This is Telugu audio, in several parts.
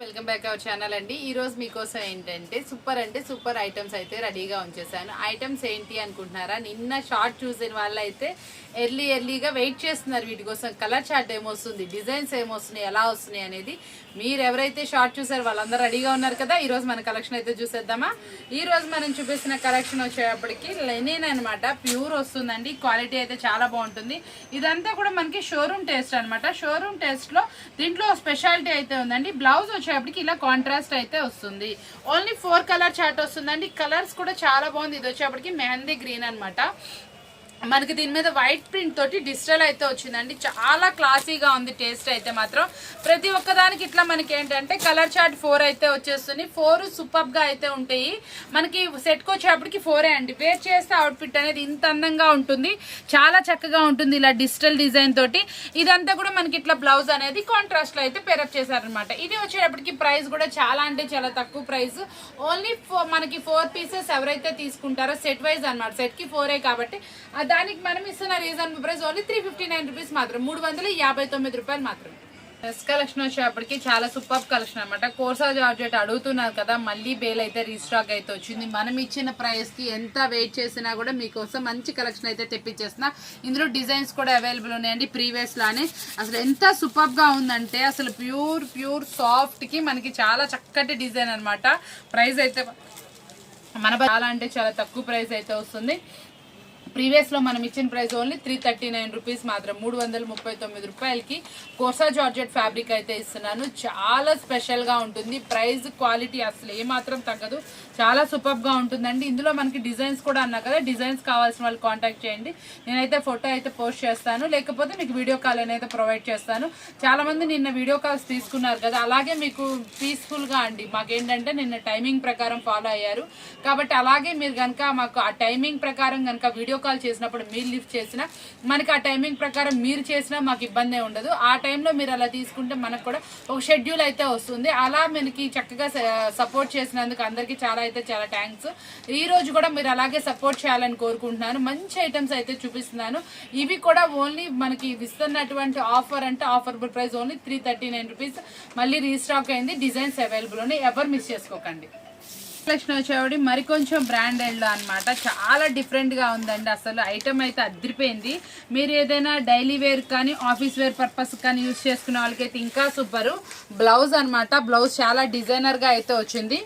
వెల్కమ్ బ్యాక్ అవర్ ఛానల్ అండి. ఈ రోజు మీకోసం ఏంటంటే సూపర్ ఐటమ్స్ అయితే రెడీగా ఉంచేసాను. ఐటమ్స్ ఏంటి అనుకుంటున్నారా? నిన్న షార్ట్ చూసిన వాళ్ళు అయితే ఎర్లీగా వెయిట్ చేస్తున్నారు వీటి కోసం. కలర్ చార్ట్ ఏమొస్తుంది, డిజైన్స్ ఏమొస్తున్నాయి, ఎలా వస్తున్నాయి అనేది. మీరు ఎవరైతే షార్ట్ చూసారో వాళ్ళందరూ రెడీగా ఉన్నారు కదా. ఈ రోజు మన కలెక్షన్ అయితే చూసేద్దామా. ఈ రోజు మనం చూపిస్తున్న కలెక్షన్ వచ్చేటప్పటికి లెనిన్ అనమాట. ప్యూర్ వస్తుందండి. క్వాలిటీ అయితే చాలా బాగుంటుంది. ఇదంతా కూడా మనకి షోరూమ్ టేస్ట్ అనమాట. షోరూమ్ టేస్ట్ లో దీంట్లో స్పెషాలిటీ అయితే ఉందండి. బ్లౌజ్ వచ్చేటప్పటికి ఇలా కాంట్రాస్ట్ అయితే వస్తుంది. ఓన్లీ 4 కలర్ చార్ట్ వస్తుందండి. కలర్స్ కూడా చాలా బాగుంది. ఇది వచ్చేటప్పటికి మెహందీ గ్రీన్ అనమాట. మనకి దీని మీద వైట్ ప్రింట్ తోటి డిజిటల్ అయితే వచ్చిందండి. చాలా క్లాసీగా ఉంది. టేస్ట్ అయితే మాత్రం ప్రతి ఒక్కదానికి ఇట్లా మనకి ఏంటంటే కలర్ చార్ట్ 4 అయితే వచ్చేస్తుంది. 4 సూపర్ గా అయితే ఉంటాయి. మనకి సెట్ కి వచ్చేటప్పటికి 4 అండి. వేర్ చేస్తే అవుట్ఫిట్ అనేది ఇంత అందంగా ఉంటుంది. చాలా చక్కగా ఉంటుంది. ఇలా డిజిటల్ డిజైన్ తోటి ఇదంతా కూడా మనకి ఇట్లా బ్లౌజ్ అనేది కాంట్రాస్ట్ లో అయితే పేరప్ చేశారనమాట. ఇది వచ్చేటప్పటికి ప్రైస్ కూడా చాలా అంటే చాలా తక్కువ ప్రైస్. ఓన్లీ మనకి 4 పీసెస్ ఎవరైతే తీసుకుంటారో సెట్ వైజ్ అనమాట. సెట్ కి 4 కాబట్టి దానికి మనం ఇస్తున్న రీజనబుల్ ప్రైస్ ఓన్లీ 359 రూపీస్ మాత్రం, 359 రూపాయలు మాత్రం. డ్రెస్ కలెక్షన్ వచ్చేటప్పటికి చాలా సూపర్ కలెక్షన్ అనమాట. కోర్సా జార్జెట్ అడుగుతున్నారు కదా, మళ్ళీ బేల్ అయితే రీస్టాక్ అయితే వచ్చింది. మనం ఇచ్చిన ప్రైస్ కి ఎంత వెయిట్ చేసినా కూడా మీకోసం మంచి కలెక్షన్ అయితే తెప్పించేస్తున్నా. ఇందులో డిజైన్స్ కూడా అవైలబుల్ ఉన్నాయండి. ప్రీవియస్ లానే అసలు ఎంత సూపర్ గా ఉందంటే అసలు ప్యూర్ సాఫ్ట్ కి మనకి చాలా చక్కటి డిజైన్ అనమాట. ప్రైస్ అయితే మన చాలా అంటే చాలా తక్కువ ప్రైస్ అయితే వస్తుంది. ప్రీవియస్ లో మనం ఇచ్చిన ప్రైస్ ఓన్లీ 339 రూపీస్ మాత్రం, 339 రూపాయలకి కోర్సా జార్జెట్ ఫ్యాబ్రిక్ అయితే ఇస్తున్నాను. చాలా స్పెషల్ గా ఉంటుంది. ప్రైస్ క్వాలిటీ అసలు ఏమాత్రం తగ్గదు. చాలా సూపర్ గా ఉంటుందండి. ఇందులో మనకి డిజైన్స్ కూడా అన్నా కదా, డిజైన్స్ కావాల్సిన వాళ్ళు కాంటాక్ట్ చేయండి. నేనైతే ఫోటో అయితే పోస్ట్ చేస్తాను, లేకపోతే మీకు వీడియో కాల్ అనేది ప్రొవైడ్ చేస్తాను. చాలా మంది నిన్న వీడియో కాల్స్ తీసుకున్నారు కదా, అలాగే మీకు పీస్ఫుల్ గా అండి. మాకేంటంటే నిన్న టైమింగ్ ప్రకారం ఫాలో అయ్యారు కాబట్టి అలాగే మీరు కనుక మాకు ఆ టైమింగ్ ప్రకారం కనుక వీడియో కాల్ చేసినప్పుడు మీరు లిఫ్ట్ చేసినా మనకి ఆ టైమింగ్ ప్రకారం మీరు చేసినా మాకు ఇబ్బంది ఉండదు. ఆ టైంలో మీరు అలా తీసుకుంటే మనకు కూడా ఒక షెడ్యూల్ అయితే వస్తుంది. అలా మనకి చక్కగా సపోర్ట్ చేసినందుకు అందరికీ చాలా అయితే చాలా థ్యాంక్స్. ఈ రోజు కూడా మీరు అలాగే సపోర్ట్ చేయాలని కోరుకుంటున్నాను. మంచి ఐటమ్స్ అయితే చూపిస్తున్నాను. ఇవి కూడా ఓన్లీ మనకి ఇస్తున్నటువంటి ఆఫర్ అంటే ఆఫర్బుల్ ప్రైస్ ఓన్లీ 339 రూపీస్. మళ్ళీ రీస్టాక్ అయింది. డిజైన్స్ అవైలబుల్ ఉన్నాయి. ఎవరు మిస్ చేసుకోకండి. కలెక్షన్ వచ్చేవాడి మరికొంచెం బ్రాండెడ్ లో అనమాట. చాలా డిఫరెంట్ గా ఉందండి. అసలు ఐటమ్ అయితే అదిరిపోయింది. మీరు ఏదైనా డైలీ వేర్ కానీ ఆఫీస్ వేర్ పర్పస్ కానీ యూజ్ చేసుకునే వాళ్ళకైతే ఇంకా సూపర్. బ్లౌజ్ అనమాట. బ్లౌజ్ చాలా డిజైనర్ గా అయితే వచ్చింది.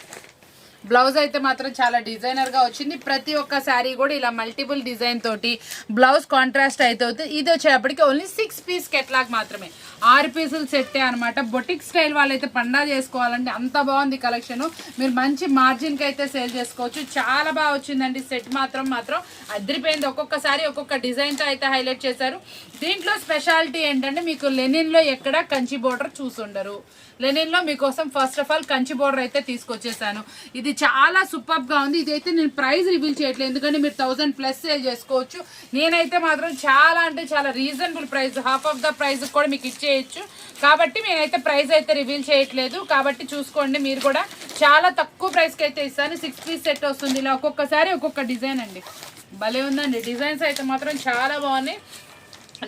బ్లౌజ్ అయితే మాత్రం చాలా డిజైనర్ గా వచ్చింది. ప్రతి ఒక్క శారీ కూడా ఇలా మల్టిపుల్ డిజైన్ తోటి బ్లౌజ్ కాంట్రాస్ట్ అయితే అవుతుంది. ఇది వచ్చేటప్పటికి ఓన్లీ 6 పీస్ కెట్లాగ్ మాత్రమే, 6 పీసులు సెట్టే అనమాట. బొటిక్ స్టైల్ వాళ్ళైతే పండా చేసుకోవాలంటే అంత బాగుంది కలెక్షన్. మీరు మంచి మార్జిన్ కి అయితే సేల్ చేసుకోవచ్చు. చాలా బాగా వచ్చిందండి. సెట్ మాత్రం అదిరిపోయింది. ఒక్కొక్కసారి ఒక్కొక్క డిజైన్ తో అయితే హైలైట్ చేశారు. దీంట్లో స్పెషాలిటీ ఏంటంటే మీకు లెనిన్ లో ఎక్కడ కంచి బోర్డర్ చూసుండరు. లెనిన్ లో మీకోసం first of all Kanchi border అయితే తీసుకొచ్చేసాను. ఇది చాలా సూపర్ గా ఉంది. ఇదైతే నేను ప్రైస్ రివీల్ చేయట్లేదు, ఎందుకంటే మీరు 1000+ సేల్ చేసుకోవచ్చు. నేనైతే మాత్రం చాలా అంటే చాలా reasonable price, half of the price కూడా మీకు ఇచ్చేయచ్చు. కాబట్టి నేనైతే ప్రైస్ అయితే రివీల్ చేయట్లేదు. కాబట్టి చూసుకోండి, మీరు కూడా చాలా తక్కువ ప్రైస్ కి అయితే ఇస్తాను. 6 పీస్ సెట్ వస్తుంది. ఇలా ఒక్కొక్కసారి ఒక్కొక్క డిజైన్ అండి. భలే ఉందండి. డిజైన్స్ అయితే మాత్రం చాలా బాగున్నాయి.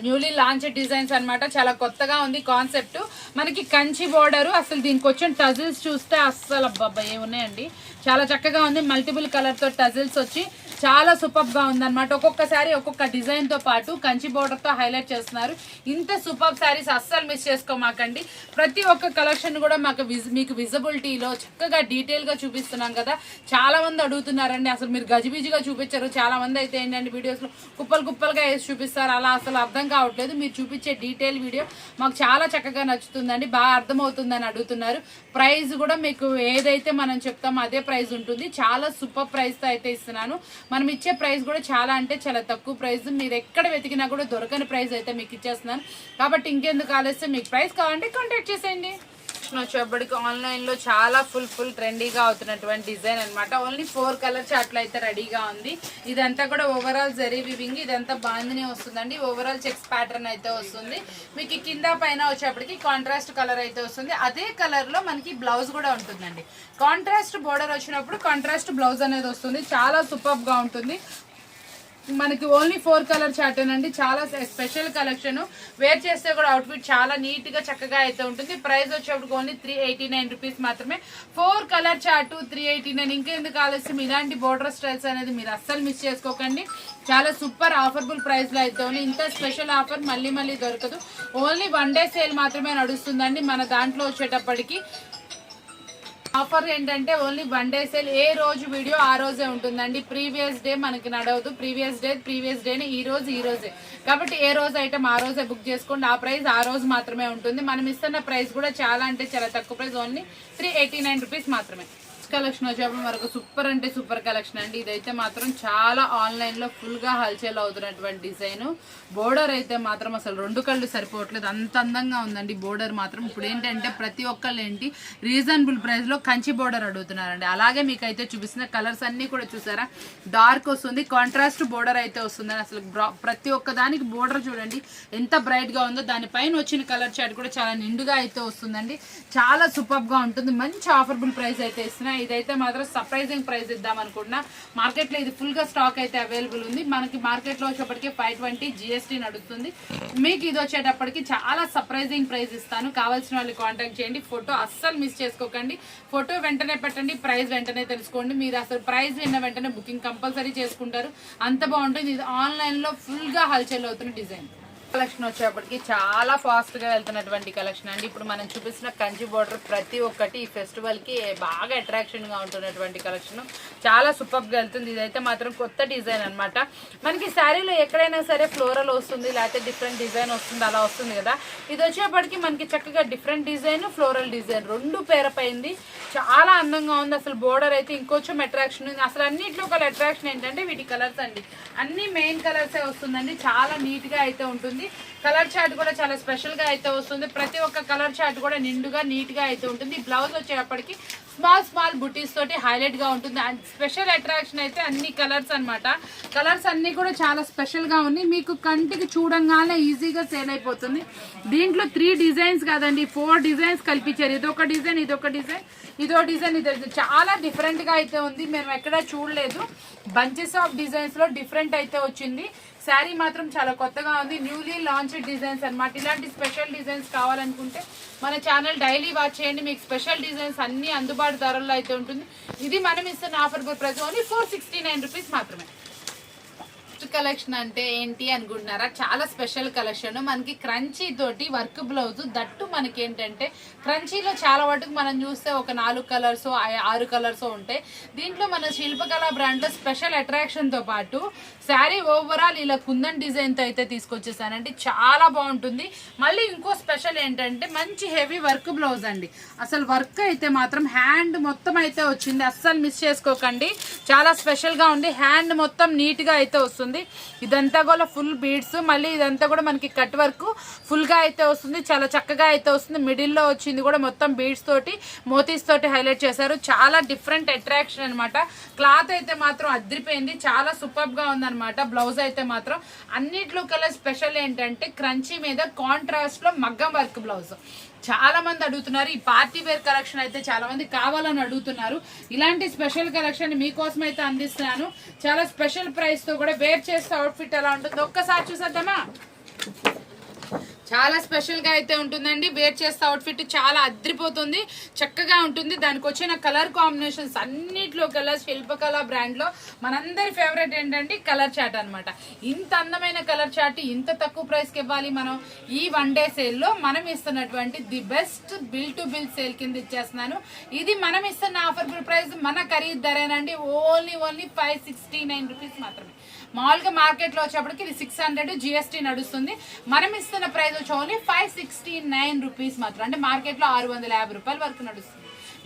న్యూలీ లాంచ్ డిజైన్స్ అనమాట. చాలా కొత్తగా ఉంది కాన్సెప్ట్. మనకి కంచి బోర్డర్. అసలు దీనికి వచ్చిన టజిల్స్ చూస్తే అస్సలు అబ్బాబ్బా ఏమున్నాయండి. చాలా చక్కగా ఉంది. మల్టిపుల్ కలర్ తో టజిల్స్ వచ్చి చాలా సూపర్ గా ఉందన్నమాట. ఒక్కొక్కసారి ఒక్కొక్క డిజైన్ తో పాటు కంచి బోర్డర్ తో హైలైట్ చేస్తున్నారు. ఇంత సూపర్ శారీస్ అస్సలు మిస్ చేసుకోమాకండి. ప్రతి ఒక్క కలెక్షన్ కూడా మీకు విజిబిలిటీలో చక్కగా డీటెయిల్ గా చూపిస్తున్నాం కదా. చాలా మంది అడుగుతున్నారండి, అసలు మీరు గజిబిజిగా చూపించారు. చాలా మంది అయితే ఏంటంటే వీడియోస్ లో కుప్పలుగా వేసి చూపిస్తారు. అలా అసలు అర్థం కావట్లేదు. మీరు చూపించే డీటెయిల్ వీడియో మాకు చాలా చక్కగా నచ్చుతుందండి. బాగా అర్థమవుతుందని అడుగుతున్నారు. ప్రైస్ కూడా మీకు ఏదైతే మనం చెప్తామో అదే ప్రైస్ ఉంటుంది. చాలా సూపర్ ప్రైస్ తో అయితే ఇస్తున్నాను. మనం ఇచ్చే ప్రైస్ కూడా చాలా అంటే చాలా తక్కువ ప్రైస్. మీరు ఎక్కడ వెతికినా కూడా దొరకని ప్రైస్ అయితే మీకు ఇచ్చేస్తున్నాను. కాబట్టి ఇంకెందుకు ఆలస్యం, మీకు ప్రైస్ కావాలంటే కాంటాక్ట్ చేసేయండి. వచ్చేప్పటికి ఆన్లైన్ లో చాలా ఫుల్ ట్రెండీగా అవుతున్నటువంటి డిజైన్ అనమాట. ఓన్లీ 4 కలర్ చార్ట్లు అయితే రెడీగా ఉంది. ఇదంతా కూడా ఓవరాల్ జరీ వివింగ్. ఇదంతా బాందిని వస్తుందండి. ఓవరాల్ చెక్స్ ప్యాటర్న్ అయితే వస్తుంది. మీకు కింద పైన వచ్చేప్పటికి కాంట్రాస్ట్ కలర్ అయితే వస్తుంది. అదే కలర్ లో మనకి బ్లౌజ్ కూడా ఉంటుందండి. కాంట్రాస్ట్ బోర్డర్ వచ్చినప్పుడు కాంట్రాస్ట్ బ్లౌజ్ అనేది వస్తుంది. చాలా సూపర్ గా ఉంటుంది. మనకి ఓన్లీ 4 కలర్ చార్ట్ అండి. చాలా స్పెషల్ కలెక్షన్. వేర్ చేస్తే కూడా అవుట్ఫిట్ చాలా నీట్ గా చక్కగా అయితే ఉంటుంది. ప్రైస్ వచ్చేప్పుడు ఓన్లీ 389 రూపీస్ మాత్రమే. 4 కలర్ చార్ట్ 389. ఇంకెందుకు ఆలస్యం, ఇలాంటి బోర్డర్ స్టైల్స్ అనేది మీరు అస్సలు మిస్ చేసుకోకండి. చాలా సూపర్ ఆఫర్బుల్ ప్రైస్ లో అయితే ఉంది. ఇంత స్పెషల్ ఆఫర్ మళ్ళీ మళ్ళీ దొరకదు. ఓన్లీ 1 డే సేల్ మాత్రమే నడుస్తుందండి మన దాంట్లో వచ్చేటప్పటికి. ఆఫర్ ఏంటంటే ఓన్లీ 1 డే సేల్. ఏ రోజు వీడియో ఆ రోజే ఉంటుందండి. ప్రీవియస్ డే మనకి నడవదు. ప్రీవియస్ డేని ఈ రోజే. కాబట్టి ఏ రోజు ఐటమ్ ఆ రోజే బుక్ చేసుకోండి. ఆ ప్రైస్ ఆ రోజు మాత్రమే ఉంటుంది. మనం ఇస్తున్న ప్రైస్ కూడా చాలా అంటే చాలా తక్కువ ప్రైస్. ఓన్లీ 389 రూపీస్ మాత్రమే. కలెక్షన్ వచ్చేప్పుడు మనకు సూపర్ అంటే సూపర్ కలెక్షన్ అండి. ఇదైతే మాత్రం చాలా ఆన్లైన్ లో ఫుల్ గా హల్చల్ అవుతున్నటువంటి డిజైన్. బోర్డర్ అయితే మాత్రం అసలు 2 కళ్ళు సరిపోవట్లేదు, అంత అందంగా ఉందండి బోర్డర్ మాత్రం. ఇప్పుడు ఏంటంటే ప్రతి ఒక్కళ్ళు ఏంటి రీజనబుల్ ప్రైస్ లో కంచి బోర్డర్ అడుగుతున్నారండి. అలాగే మీకు అయితే చూపిస్తున్న కలర్స్ అన్ని కూడా చూసారా, డార్క్ వస్తుంది, కాంట్రాస్ట్ బోర్డర్ అయితే వస్తుందండి. అసలు ప్రతి ఒక్క దానికి బోర్డర్ చూడండి ఎంత బ్రైట్ గా ఉందో. దానిపైన వచ్చిన కలర్ చార్ట్ కూడా చాలా నిండుగా అయితే వస్తుందండి. చాలా సూపర్ గా ఉంటుంది. మంచి ఆఫర్బుల్ ప్రైస్ అయితే ఇస్తున్నాయి. ఇదైతే మాత్రం సర్ప్రైజింగ్ ప్రైస్ ఇద్దాం అనుకుంటున్నా. మార్కెట్ లో ఇది ఫుల్ గా స్టాక్ అయితే అవైలబుల్ ఉంది. మనకి మార్కెట్ లో వచ్చేప్పటికి 520 GST నడుస్తుంది. మీకు ఇది వచ్చేటప్పటికి చాలా సర్ప్రైజింగ్ ప్రైస్ ఇస్తాను. కావాల్సిన వాళ్ళు కాంటాక్ట్ చేయండి. ఫోటో అస్సలు మిస్ చేసుకోకండి. ఫోటో వెంటనే పెట్టండి, ప్రైస్ వెంటనే తెలుసుకోండి. మీరు అసలు ప్రైస్ విన్న వెంటనే బుకింగ్ కంపల్సరీ చేసుకుంటారు. అంత బాగుంటుంది. ఇది ఆన్లైన్ లో ఫుల్ గా హల్చల్ అవుతున్న డిజైన్. కలెక్షన్ వచ్చేప్పటికి చాలా ఫాస్ట్ గా వెళ్తున్నటువంటి కలెక్షన్ అండి. ఇప్పుడు మనం చూపిస్తున్న కంచి బోర్డర్ ప్రతి ఒక్కటి ఈ ఫెస్టివల్ కి బాగా అట్రాక్షన్ గా ఉంటున్నటువంటి కలెక్షన్. చాలా సూపర్ గా వెళ్తుంది. ఇదైతే మాత్రం కొత్త డిజైన్ అనమాట. మనకి శారీలో ఎక్కడైనా సరే ఫ్లోరల్ వస్తుంది, లేకపోతే డిఫరెంట్ డిజైన్ వస్తుంది, అలా వస్తుంది కదా. ఇది వచ్చేప్పటికి మనకి చక్కగా డిఫరెంట్ డిజైన్, ఫ్లోరల్ డిజైన్ 2 పేరపైంది. చాలా అందంగా ఉంది. అసలు బోర్డర్ అయితే ఇంకొంచెం అట్రాక్షన్ ఉంది. అసలు అన్నింటిలో ఒక అట్రాక్షన్ ఏంటంటే వీటి కలర్స్ అండి. అన్ని మెయిన్ కలర్సే వస్తుందండి. చాలా నీట్ గా అయితే ఉంటుంది. కలర్ చార్ట్ కూడా చాలా స్పెషల్ గా అయితే వస్తుంది. ప్రతి ఒక్క కలర్ చార్ట్ కూడా నిండుగా నీట్ గా అయితే ఉంటుంది. బ్లౌజ్ వచ్చేటప్పటికి స్మాల్ బుటీస్ తోటి హైలైట్ గా ఉంటుంది. అండ్ స్పెషల్ అట్రాక్షన్ అయితే అన్ని కలర్స్ అన్నమాట. కలర్స్ అన్ని కూడా చాలా స్పెషల్ గా ఉన్నాయి. మీకు కంటికి చూడంగానే ఈజీగా సేల్ అయిపోతుంది. దీంట్లో 3 డిజైన్స్ కాదండి, 4 డిజైన్స్ కల్పించారు. ఇదొక డిజైన్, ఇదొక డిజైన్, ఇదో డిజైన్, ఇదో చాలా డిఫరెంట్ గా అయితే ఉంది. మేము ఎక్కడా చూడలేదు. బంచెస్ ఆఫ్ డిజైన్స్ లో డిఫరెంట్ అయితే వచ్చింది. శారీ మాత్రం చాలా కొత్తగా ఉంది. న్యూలీ లాంచ్ డిజైన్స్ అన్నమాట. ఇలాంటి స్పెషల్ డిజైన్స్ కావాలనుకుంటే మన ఛానల్ డైలీ వాచ్ చేయండి. మీకు స్పెషల్ డిజైన్స్ అన్ని అందుబాటు ధరల్లో అయితే ఉంటుంది. ఇది మనం ఇస్తున్న ఆఫర్ ప్రైస్ ఓన్లీ 469 రూపీస్ మాత్రమే. కలెక్షన్ అంటే ఏంటి అనుకుంటున్నారా, చాలా స్పెషల్ కలెక్షన్. మనకి క్రంచీ తోటి వర్క్ బ్లౌజ్, దట్టు మనకి ఏంటంటే క్రంచీలో చాలా వాటికి మనం చూస్తే ఒక 4 కలర్స్ 6 కలర్స్ ఉంటాయి. దీంట్లో మన శిల్పకళ బ్రాండ్ లో స్పెషల్ అట్రాక్షన్ తో పాటు శారీ ఓవరాల్ ఇలా కుందన్ డిజైన్ తో అయితే తీసుకొచ్చేసానంటే చాలా బాగుంటుంది. మళ్ళీ ఇంకో స్పెషల్ ఏంటంటే మంచి హెవీ వర్క్ బ్లౌజ్ అండి. అసలు వర్క్ అయితే మాత్రం హ్యాండ్ మొత్తం అయితే వచ్చింది. అస్సలు మిస్ చేసుకోకండి. చాలా స్పెషల్ గా ఉంది. హ్యాండ్ మొత్తం నీట్ గా అయితే వస్తుంది. ఇదంతా కూడా ఫుల్ బీడ్స్. మళ్ళీ ఇదంతా కూడా మనకి కట్ వర్క్ ఫుల్ గా అయితే వస్తుంది. చాలా చక్కగా అయితే వస్తుంది. మిడిల్ లో వచ్చింది కూడా మొత్తం బీడ్స్ తోటి, మోతీస్ తోటి హైలైట్ చేశారు. చాలా డిఫరెంట్ అట్రాక్షన్ అనమాట. క్లాత్ అయితే మాత్రం అద్రిపోయింది. చాలా సూపర్ గా ఉందన్నమాట. బ్లౌజ్ అయితే మాత్రం అన్నిట్లో కల్లా స్పెషల్ ఏంటంటే క్రంచీ మీద కాంట్రాస్ట్ లో మగ్గం వర్క్ బ్లౌజ్. చాలా మంది అడుగుతున్నారు. ఈ పార్టీ వేర్ కలెక్షన్ అయితే చాలా మంది కావాలని అడుగుతున్నారు. ఇలాంటి స్పెషల్ కలెక్షన్ మీకోసం అయితే అందిస్తున్నాను. చాలా స్పెషల్ ప్రైస్ తో కూడా వేర్ చేస్తే అవుట్ఫిట్ ఎలా ఉంటుందో ఒక్కసారి చూసేద్దామా. చాలా స్పెషల్ గా అయితే ఉంటుందండి. వేర్ చేస్తే అవుట్ఫిట్ చాలా అద్రిపోతుంది, చక్కగా ఉంటుంది. దానికి వచ్చిన కలర్ కాంబినేషన్స్ అన్నిట్లో కలర్ శిల్పకళ బ్రాండ్ లో మనందరి ఫేవరెట్ ఏంటంటే కలర్ చార్ట్ అనమాట. ఇంత అందమైన కలర్ చార్ట్ ఇంత తక్కువ ప్రైస్ కి ఇవ్వాలి మనం ఈ 1 డే సేల్ లో. మనం ఇస్తున్నటువంటి the best bill to bill sale కింద ఇచ్చేస్తున్నాను. ఇది మనం ఇస్తున్న ఆఫర్ ప్రైస్ మన ఖరీదు ధరేనండి. ఓన్లీ 569 రూపీస్ మాత్రమే. మామూలుగా మార్కెట్ లో వచ్చేప్పటికి ఇది 600 GST నడుస్తుంది. మనం ఇస్తున్న ప్రైస్ వచ్చి ఓన్లీ 569 రూపీస్ మాత్రం. అంటే మార్కెట్ లో 650 రూపాయల వరకు నడుస్తుంది.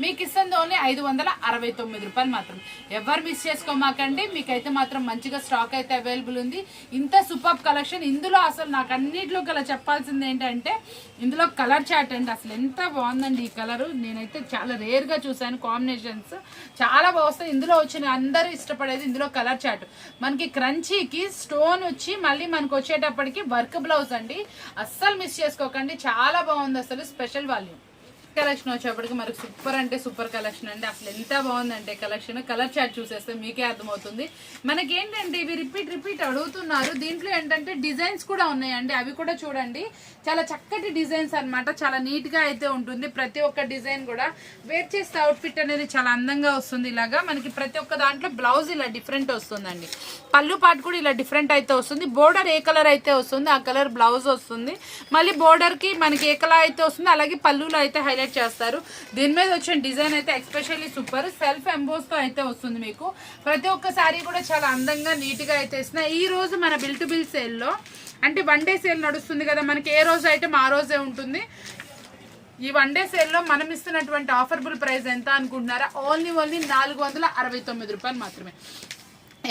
మీకు ఇస్తుంది ఓన్లీ 569 రూపాయలు మాత్రం. ఎవరు మిస్ చేసుకోమాకండి. మీకైతే మాత్రం మంచిగా స్టాక్ అయితే అవైలబుల్ ఉంది. ఇంత సూపర్ కలెక్షన్. ఇందులో అసలు నాకు అన్నిట్లో కల చెప్పాల్సింది ఏంటంటే ఇందులో కలర్ చార్ట్ అండి. అసలు ఎంత బాగుందండి ఈ కలర్. నేనైతే చాలా రేర్ గా చూసాను. కాంబినేషన్స్ చాలా బాగుస్తాయి. ఇందులో వచ్చిన అందరూ ఇష్టపడేది ఇందులో కలర్ చార్ట్. మనకి క్రంచీకి స్టోన్ వచ్చి మళ్ళీ మనకు వచ్చేటప్పటికి వర్క్ బ్లౌజ్ అండి. అస్సలు మిస్ చేసుకోకండి. చాలా బాగుంది. అసలు స్పెషల్ వాల్యూమ్. కలెక్షన్ వచ్చేప్పటికి మనకు సూపర్ అంటే సూపర్ కలెక్షన్ అండి. అసలు ఎంత బాగుందంటే కలెక్షన్, కలర్ చార్ట్ చూసేస్తే మీకే అర్థమవుతుంది. మనకి ఏంటంటే ఇవి రిపీట్ అడుగుతున్నారు. దీంట్లో ఏంటంటే డిజైన్స్ కూడా ఉన్నాయండి, అవి కూడా చూడండి. చాలా చక్కటి డిజైన్స్ అన్నమాట, చాలా నీట్ గా అయితే ఉంటుంది. ప్రతి ఒక్క డిజైన్ కూడా వేర్ చేస్తే అవుట్ఫిట్ అనేది చాలా అందంగా వస్తుంది. ఇలాగా మనకి ప్రతి ఒక్క దాంట్లో బ్లౌజ్ ఇలా డిఫరెంట్ వస్తుందండి, పళ్ళు పాటు కూడా ఇలా డిఫరెంట్ అయితే వస్తుంది. బోర్డర్ ఏ కలర్ అయితే వస్తుంది ఆ కలర్ బ్లౌజ్ వస్తుంది. మళ్ళీ బోర్డర్ కి మనకి ఏ కలర్ అయితే వస్తుంది అలాగే పళ్ళులో అయితే హైలైట్ చేస్తారు. దీని మీద వచ్చిన డిజైన్ అయితే ఎక్స్పెషల్లీ సూపర్, సెల్ఫ్ ఎంబోస్ తో అయితే వస్తుంది. మీకు ప్రతి ఒక్క సారీ కూడా చాలా అందంగా నీట్ గా అయితే ఇస్తున్నాయి. ఈ రోజు మన బిల్ టు బిల్ సేల్ లో అంటే 1 డే సేల్ నడుస్తుంది కదా, మనకి ఏ రోజు ఐటమ్ ఆ రోజే ఉంటుంది. ఈ 1 డే సేల్ లో మనం ఇస్తున్నటువంటి ఆఫర్బుల్ ప్రైస్ ఎంత అనుకుంటున్నారా? ఓన్లీ 469 రూపాయలు మాత్రమే.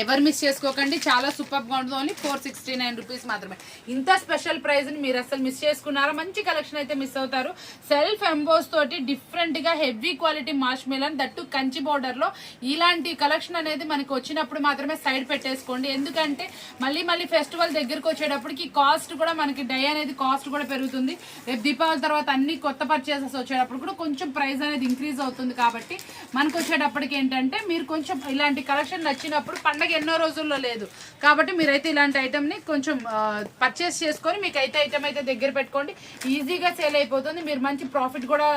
ఎవరు మిస్ చేసుకోకండి, చాలా సూపర్ గా ఉంటుంది. ఓన్లీ 469 రూపీస్ మాత్రమే. ఇంత స్పెషల్ ప్రైస్ ని మీరు అసలు మిస్ చేసుకున్నారా? మంచి కలెక్షన్ అయితే మిస్ అవుతారు. సెల్ఫ్ ఎంబోస్ తోటి డిఫరెంట్ గా heavy quality Marsh melon, that Kanchi border లో ఇలాంటి కలెక్షన్ అనేది మనకి వచ్చినప్పుడు మాత్రమే సైడ్ పెట్టేసుకోండి. ఎందుకంటే మళ్ళీ ఫెస్టివల్ దగ్గరకు వచ్చేటప్పటికి కాస్ట్ కూడా మనకి డై అనేది కాస్ట్ కూడా పెరుగుతుంది. రేపు దీపావళి తర్వాత అన్ని కొత్త పర్చేసెస్ వచ్చేటప్పుడు కూడా కొంచెం ప్రైస్ అనేది ఇంక్రీజ్ అవుతుంది. కాబట్టి మనకు వచ్చేటప్పటికి ఏంటంటే మీరు కొంచెం ఇలాంటి కలెక్షన్ నచ్చినప్పుడు పండగ ఎన్నో రోజుల్లో లేదు కాబట్టి మీరైతే ఇలాంటి ఐటమ్ ని కొంచెం పర్చేస్ చేసుకొని మీకు అయితే ఐటమ్ అయితే దగ్గర పెట్టుకోండి. ఈజీగా సేల్ అయిపోతుంది, మీరు మంచి ప్రాఫిట్ కూడా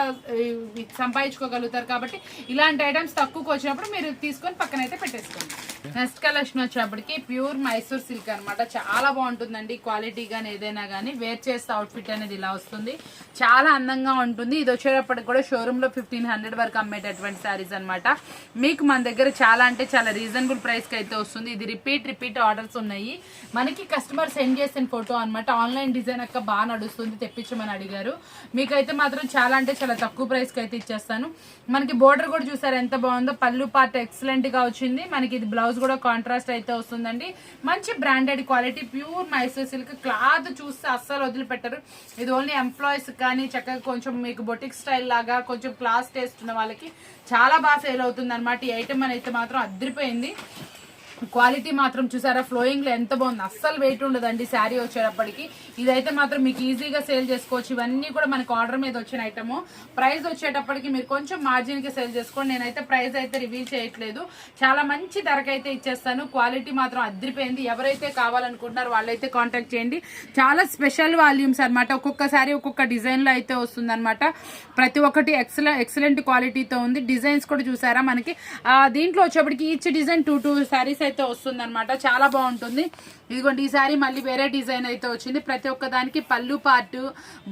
సంపాదించుకోగలుగుతారు. కాబట్టి ఇలాంటి ఐటమ్స్ తక్కువకి వచ్చినప్పుడు మీరు తీసుకొని పక్కన అయితే పెట్టేసుకోండి. నెక్స్ట్ కలెక్షన్ వచ్చేప్పటికి ప్యూర్ మైసూర్ సిల్క్ అనమాట. చాలా బాగుంటుందండి, క్వాలిటీ కానీ ఏదైనా కానీ వేర్ చేస్తే అవుట్ఫిట్ అనేది ఇలా వస్తుంది, చాలా అందంగా ఉంటుంది. ఇది వచ్చేటప్పటికి కూడా షోరూమ్ లో 1500 వరకు అమ్మేటటువంటి శారీస్ అనమాట. మీకు మన దగ్గర చాలా అంటే చాలా రీజనబుల్ ప్రైస్ కి అయితే వస్తుంది. ఇది రిపీట్ ఆర్డర్స్ ఉన్నాయి. మనకి కస్టమర్ సెండ్ చేసిన ఫోటో అనమాట. ఆన్లైన్ డిజైన్ అక్క బాగా నడుస్తుంది, తెప్పించమని అడిగారు. మీకైతే మాత్రం చాలా అంటే చాలా తక్కువ ప్రైస్ కి అయితే ఇచ్చేస్తాను. మనకి బోర్డర్ కూడా చూసారు ఎంత బాగుందో, పళ్ళు పార్ట్ ఎక్సలెంట్ గా వచ్చింది. మనకి ఇది బ్లౌజ్ కూడా కాంట్రాస్ట్ అయితే వస్తుందండి. మంచి branded quality pure Mysore silk. Cloth చూస్తే అస్సలు వదిలిపెట్టరు. ఇది ఓన్లీ ఎంప్లాయీస్ కానీ చక్కగా కొంచెం మీకు బొటిక్ స్టైల్ లాగా కొంచెం క్లాస్ టేస్ట్ ఉన్న వాళ్ళకి చాలా బాగా సేల్ అవుతుంది అనమాట. ఈ ఐటమ్ అయితే మాత్రం అదిరిపోయింది. క్వాలిటీ మాత్రం చూసారా, ఫ్లోయింగ్ లో ఎంత బాగుంది, అస్సలు వెయిట్ ఉండదండి శారీ వచ్చేటప్పటికి. ఇదైతే మాత్రం మీకు ఈజీగా సేల్ చేసుకోవచ్చు. ఇవన్నీ కూడా మనకు ఆర్డర్ మీద వచ్చిన ఐటమ్. ప్రైస్ వచ్చేటప్పటికి మీరు కొంచెం మార్జిన్ కి సేల్ చేసుకోండి. నేనైతే ప్రైస్ అయితే రివీల్ చేయట్లేదు, చాలా మంచి ధరకైతే ఇచ్చేస్తాను. క్వాలిటీ మాత్రం అదిరిపోయింది. ఎవరైతే కావాలనుకుంటున్నారో వాళ్ళైతే కాంటాక్ట్ చేయండి. చాలా స్పెషల్ వాల్యూమ్స్ అనమాట. ఒక్కొక్కసారి ఒక్కొక్క డిజైన్ లో అయితే వస్తుంది అనమాట. ప్రతి ఒక్కటి ఎక్సలెంట్ క్వాలిటీతో ఉంది. డిజైన్స్ కూడా చూసారా మనకి దీంట్లో వచ్చేప్పటికి ఈచ్ డిజైన్ 2 సారీస్ అయితే వస్తుంది అనమాట. చాలా బాగుంటుంది. ఇదిగోండి ఈ సారీ మళ్ళీ వేరే డిజైన్ అయితే వచ్చింది. ప్రతి ఒక్క దానికి పళ్ళు పార్ట్,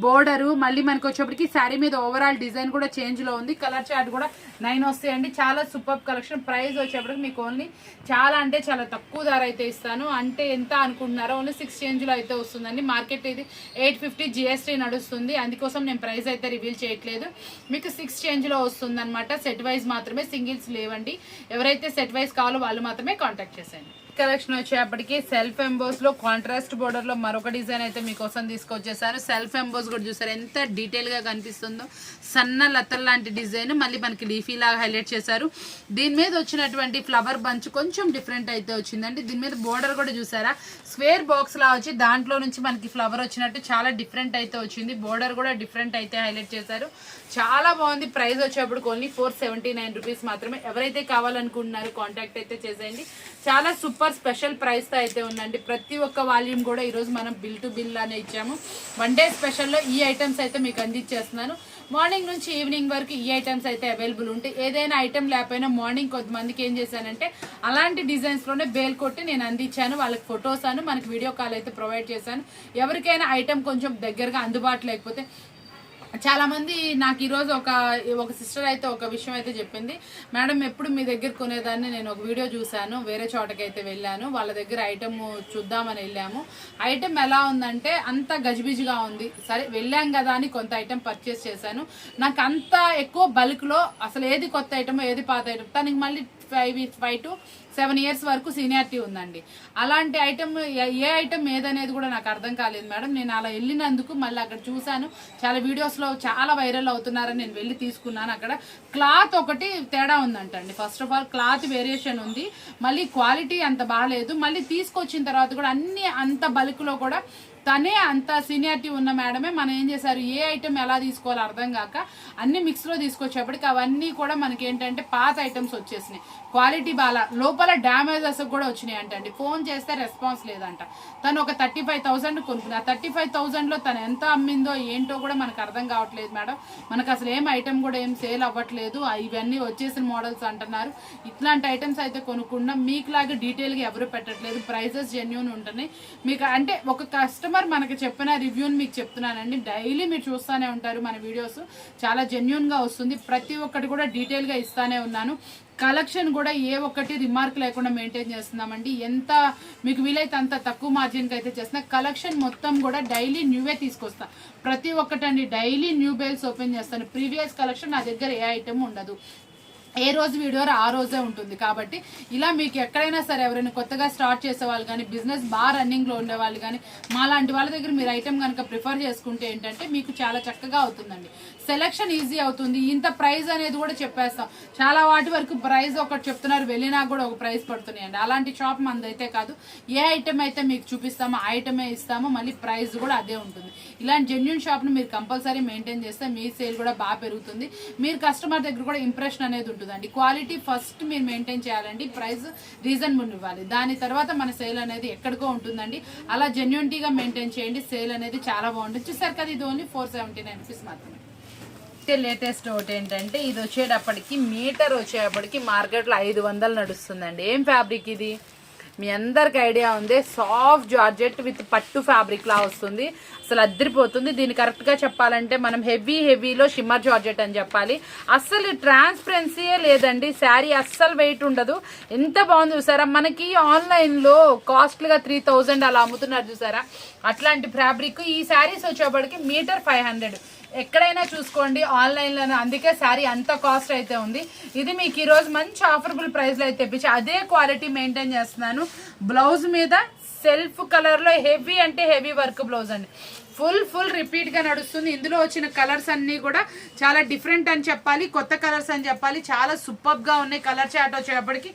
బోర్డరు, మళ్ళీ మనకి వచ్చేప్పటికి శారీ మీద ఓవరాల్ డిజైన్ కూడా చేంజ్ లో ఉంది. కలర్ చార్ట్ కూడా 9 వస్తాయండి. చాలా సూపర్ కలెక్షన్. ప్రైస్ వచ్చేప్పటికి మీకు ఓన్లీ చాలా అంటే చాలా తక్కువ ధర అయితే ఇస్తాను. అంటే ఎంత అనుకుంటున్నారో ఓన్లీ 6 చేంజ్ లో అయితే వస్తుందండి. మార్కెట్ ఇది 850 GST నడుస్తుంది, అందుకోసం నేను ప్రైస్ అయితే రివీల్ చేయట్లేదు. మీకు 6 చేంజ్ లో వస్తుంది అనమాట. సెట్ వైజ్ మాత్రమే, సింగిల్స్ లేవండి. ఎవరైతే సెట్ వైజ్ కావాలో వాళ్ళు మాత్రమే కాంటాక్ట్ చేసేయండి. కలెక్షన్ వచ్చేప్పటికి సెల్ఫ్ ఎంబోస్ లో కాంట్రాస్ట్ బోర్డర్ లో మరొక డిజైన్ అయితే మీకోసం తీసుకొచ్చేసాను. సెల్ఫ్ ఎంబోస్ కూడా చూసారు ఎంత డీటెయిల్ గా కనిపిస్తుందో, సన్న లతల్ లాంటి డిజైన్ మళ్ళీ మనకి లీఫీ లాగా హైలైట్ చేశారు. దీని మీద వచ్చినటువంటి ఫ్లవర్ బంచ్ కొంచెం డిఫరెంట్ అయితే వచ్చిందండి. దీని మీద బోర్డర్ కూడా చూసారా, స్క్వేర్ బాక్స్ లా వచ్చి దాంట్లో నుంచి మనకి ఫ్లవర్ వచ్చినట్టు చాలా డిఫరెంట్ అయితే వచ్చింది. బోర్డర్ కూడా డిఫరెంట్ అయితే హైలైట్ చేశారు. చాలా బాగుంది. ప్రైస్ వచ్చేప్పటికి ఓన్లీ 479 రూపీస్ మాత్రమే. ఎవరైతే కావాలనుకుంటున్నారో కాంటాక్ట్ అయితే చేసేయండి. చాలా సూపర్ స్పెషల్ ప్రైస్ తో అయితే ఉందండి. ప్రతి ఒక్క వాల్యూమ్ కూడా ఈ రోజు మనం బిల్ టు బిల్ అనే ఇచ్చాము. 1 డే స్పెషల్ లో ఈ ఐటమ్స్ అయితే మీకు అందించేస్తున్నాను. మార్నింగ్ నుంచి ఈవినింగ్ వరకు ఈ ఐటమ్స్ అయితే అవైలబుల్ ఉంటాయి. ఏదైనా ఐటమ్ లేకపోయినా మార్నింగ్ కొంతమందికి ఏం చేశానంటే అలాంటి డిజైన్స్ లోనే బేల్ కొట్టి నేను అందించాను. వాళ్ళకి ఫొటోస్ అను మనకి వీడియో కాల్ అయితే ప్రొవైడ్ చేశాను. ఎవరికైనా ఐటమ్ కొంచెం దగ్గరగా అందుబాటులో లేకపోతే చాలా మంది నాకు ఈరోజు ఒక సిస్టర్ అయితే ఒక విషయం అయితే చెప్పింది. మేడం ఎప్పుడు మీ దగ్గర కొనేదాన్ని నేను ఒక వీడియో చూశాను, వేరే చోటకి అయితే వెళ్ళాను, వాళ్ళ దగ్గర ఐటమ్ చూద్దామని వెళ్ళాము. ఐటమ్ ఎలా ఉందంటే అంత గజిబిజిగా ఉంది. సరే వెళ్ళాం కదా అని కొంత ఐటమ్ పర్చేస్ చేశాను. నాకు అంత ఎక్కువ బల్క్ లో అసలు ఏది కొత్త ఐటమ్ ఏది పాత ఐటమ్, తనకి మళ్ళీ 5 to 7 years వరకు సీనియారిటీ ఉందండి. అలాంటి ఐటమ్ ఏ ఐటమ్ ఏదనేది కూడా నాకు అర్థం కాలేదు మేడం. నేను అలా వెళ్ళినందుకు మళ్ళీ అక్కడ చూశాను, చాలా వీడియోస్ లో చాలా వైరల్ అవుతున్నారని నేను వెళ్ళి తీసుకున్నాను. అక్కడ క్లాత్ ఒకటి తేడా ఉందంటండి. First of all cloth variation ఉంది, మళ్ళీ క్వాలిటీ అంత బాగాలేదు. మళ్ళీ తీసుకొచ్చిన తర్వాత కూడా అన్ని అంత బల్క్ లో కూడా తనే అంత సీనియారిటీ ఉన్న మేడమే మనం ఏం చేశారు, ఏ ఐటమ్ ఎలా తీసుకోవాలో అర్థం కాక అన్ని మిక్స్లో తీసుకొచ్చేప్పటికి అవన్నీ కూడా మనకి ఏంటంటే పాత ఐటమ్స్ వచ్చేసినాయి, క్వాలిటీ బాగా, లోపల డ్యామేజెస్ కూడా వచ్చినాయి అంటండి. ఫోన్ చేస్తే రెస్పాన్స్ లేదంట. తను ఒక 35,000 కొనుక్కున్నా, 35,000లో తను ఎంత అమ్మిందో ఏంటో కూడా మనకు అర్థం కావట్లేదు మేడం. మనకు అసలు ఏం ఐటమ్ కూడా ఏం సేల్ అవ్వట్లేదు, ఇవన్నీ వచ్చేసిన మోడల్స్ అంటున్నారు. ఇట్లాంటి ఐటమ్స్ అయితే కొనుక్కున్నాం. మీకులాగా డీటెయిల్గా ఎవరు పెట్టట్లేదు, ప్రైజెస్ జెన్యూన్ ఉంటున్నాయి. మీకు అంటే ఒక కస్టమర్ మనకి చెప్పిన రివ్యూని మీకు చెప్తున్నానండి. డైలీ మీరు చూస్తూనే ఉంటారు మన వీడియోస్, చాలా జెన్యూన్గా వస్తుంది. ప్రతి ఒక్కటి కూడా డీటెయిల్గా ఇస్తానే ఉన్నాను. కలెక్షన్ కూడా ఏ ఒక్కటి రిమార్క్ లేకుండా మెయింటైన్ చేస్తున్నామండి. ఎంత మీకు వీలైతే అంత తక్కువ మార్జిన్కి అయితే చేస్తున్నా. కలెక్షన్ మొత్తం కూడా డైలీ న్యూవే తీసుకొస్తాను. ప్రతి ఒక్కటండి డైలీ న్యూ బేల్స్ ఓపెన్ చేస్తాను. ప్రీవియస్ కలెక్షన్ నా దగ్గర ఏ ఐటమ్ ఉండదు, ఏ రోజు వీడియో ఆ రోజే ఉంటుంది. కాబట్టి ఇలా మీకు ఎక్కడైనా సరే ఎవరైనా కొత్తగా స్టార్ట్ చేసే వాళ్ళు కానీ, బిజినెస్ బాగా రన్నింగ్లో ఉండే వాళ్ళు కానీ, మా లాంటి వాళ్ళ దగ్గర మీరు ఐటమ్ కనుక ప్రిఫర్ చేసుకుంటే ఏంటంటే మీకు చాలా చక్కగా అవుతుందండి. సెలెక్షన్ ఈజీ అవుతుంది. ఇంత ప్రైస్ అనేది కూడా చెప్పేస్తాం. చాలా వాటి వరకు ప్రైస్ ఒకటి చెప్తున్నారు, వెళ్ళినా కూడా ఒక ప్రైస్ పడుతున్నాయండి. అలాంటి షాప్ మనదైతే కాదు. ఏ ఐటమ్ అయితే మీకు చూపిస్తామో ఆ ఐటమే ఇస్తామో, మళ్ళీ ప్రైస్ కూడా అదే ఉంటుంది. ఇలాంటి జెన్యూన్ షాప్ను మీరు కంపల్సరీ మెయింటైన్ చేస్తే మీ సేల్ కూడా బాగా పెరుగుతుంది. మీరు కస్టమర్ దగ్గర కూడా ఇంప్రెషన్ అనేది ఉంటుంది. క్వాలిటీ ఫస్ట్ మీరు మెయింటైన్ చేయాలండి, ప్రైస్ రీజనబుల్ ఇవ్వాలి, దాని తర్వాత మన సేల్ అనేది ఎక్కడికో ఉంటుందండి. అలా జెన్యూనిటీగా మెయింటైన్ చేయండి, సేల్ అనేది చాలా బాగుంటుంది. చూసారు కదా, ఇది ఓన్లీ 479 రూపీస్ మాత్రమే. లేటెస్ట్ ఒకటి ఏంటంటే ఇది వచ్చేటప్పటికి మీటర్ వచ్చేటప్పటికి మార్కెట్లో 500 నడుస్తుందండి. ఏం ఫ్యాబ్రిక్ ఇది మీ అందరికి ఐడియా ఉంది, సాఫ్ట్ జార్జెట్ విత్ పట్టు ఫ్యాబ్రిక్ లా వస్తుంది. అసలు అద్దరిపోతుంది. దీన్ని కరెక్ట్గా చెప్పాలంటే మనం హెవీలో షిమ్మర్ జార్జెట్ అని చెప్పాలి. అస్సలు ట్రాన్స్పరెన్సీయే లేదండి. శారీ అస్సలు వెయిట్ ఉండదు. ఎంత బాగుంది చూసారా. మనకి ఆన్లైన్లో కాస్ట్లీగా 3,000 అలా అమ్ముతున్నారు చూసారా, అట్లాంటి ఫ్యాబ్రిక్. ఈ శారీస్ వచ్చేప్పటికి మీటర్ 500. ఎక్కడైనా చూసుకోండి ఆన్లైన్లోనే, అందుకే శారీ అంత కాస్ట్ అయితే ఉంది. ఇది మీకు ఈరోజు మంచి ఆఫరబుల్ ప్రైస్లో అయితే తెప్పించి అదే క్వాలిటీ మెయింటైన్ చేస్తున్నాను. బ్లౌజ్ మీద సెల్ఫ్ కలర్లో హెవీ అంటే హెవీ వర్క్ బ్లౌజ్ అండి. ఫుల్ రిపీట్గా నడుస్తుంది. ఇందులో వచ్చిన కలర్స్ అన్నీ కూడా చాలా డిఫరెంట్ అని చెప్పాలి, కొత్త కలర్స్ అని చెప్పాలి. చాలా సూపర్గా ఉన్నాయి. కలర్ చాట్ వచ్చేటప్పటికి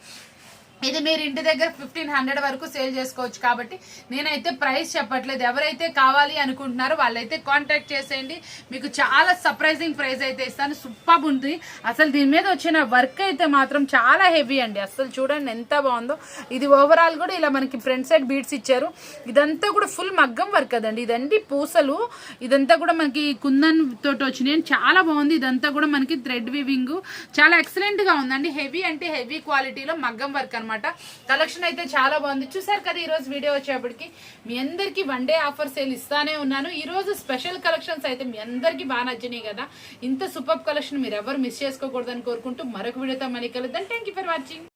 ఇది మీరు ఇంటి దగ్గర 1,500 వరకు సేల్ చేసుకోవచ్చు. కాబట్టి నేనైతే ప్రైస్ చెప్పట్లేదు. ఎవరైతే కావాలి అనుకుంటున్నారో వాళ్ళైతే కాంటాక్ట్ చేసేయండి. మీకు చాలా సర్ప్రైజింగ్ ప్రైస్ అయితే ఇస్తాను. సూపర్ ఉంది. అసలు దీని మీద వచ్చిన వర్క్ అయితే మాత్రం చాలా హెవీ అండి. అసలు చూడండి ఎంత బాగుందో. ఇది ఓవరాల్ కూడా ఇలా మనకి ఫ్రంట్ సైడ్ బీడ్స్ ఇచ్చారు. ఇదంతా కూడా ఫుల్ మగ్గం వర్క్ కదండి. ఇదండి పూసలు, ఇదంతా కూడా మనకి కుందన్ తోటి వచ్చినాయి. చాలా బాగుంది. ఇదంతా కూడా మనకి థ్రెడ్ వీవింగ్ చాలా ఎక్సలెంట్ గా ఉందండి. హెవీ అంటే హెవీ క్వాలిటీలో మగ్గం వర్క్ అనమాట. కలెక్షన్ అయితే చాలా బాగుంది. చూసారు కదా, ఈ రోజు వీడియో వచ్చేప్పటికి మీ అందరికి 1 డే ఆఫర్ సేల్ ఇస్తానే ఉన్నాను. ఈ రోజు స్పెషల్ కలెక్షన్స్ అయితే మీ అందరికి బాగా నచ్చినాయి కదా. ఇంత సూపర్ కలెక్షన్ మీరు ఎవరు మిస్ చేసుకోకూడదని కోరుకుంటూ మరొక వీడియోతో మళ్ళీ కలుద్దాం. Thank you for watching.